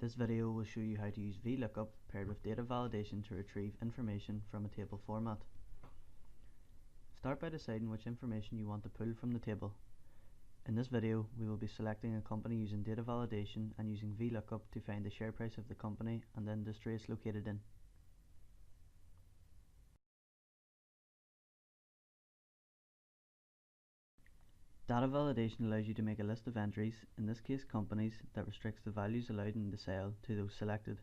This video will show you how to use Vlookup paired with data validation to retrieve information from a table format. Start by deciding which information you want to pull from the table. In this video, we will be selecting a company using data validation and using Vlookup to find the share price of the company and the industry it's located in. Data validation allows you to make a list of entries, in this case companies, that restricts the values allowed in the cell to those selected.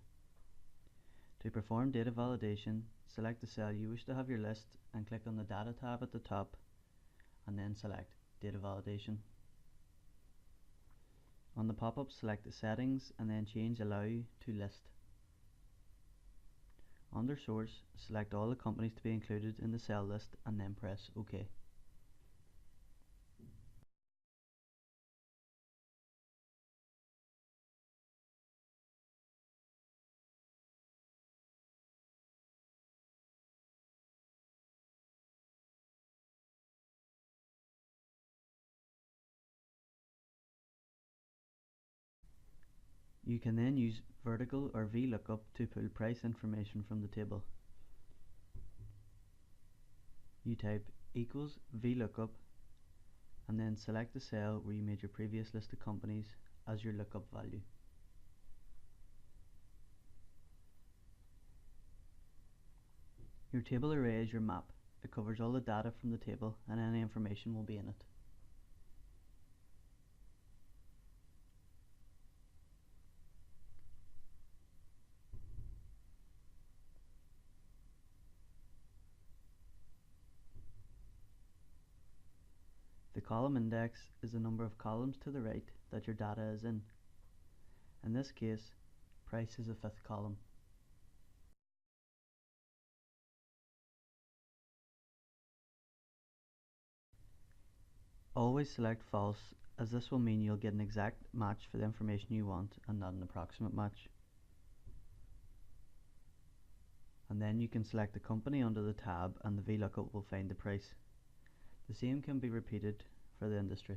To perform data validation, select the cell you wish to have your list and click on the Data tab at the top and then select Data Validation. On the pop-up, select the Settings and then change Allow to List. Under Source, select all the companies to be included in the cell list and then press OK. You can then use vertical or Vlookup to pull price information from the table. You type equals Vlookup and then select the cell where you made your previous list of companies as your lookup value. Your table array is your map. It covers all the data from the table and any information will be in it. The column index is the number of columns to the right that your data is in. In this case, price is the fifth column. Always select false, as this will mean you'll get an exact match for the information you want and not an approximate match. And then you can select the company under the tab and the Vlookup will find the price. The same can be repeated for the industry.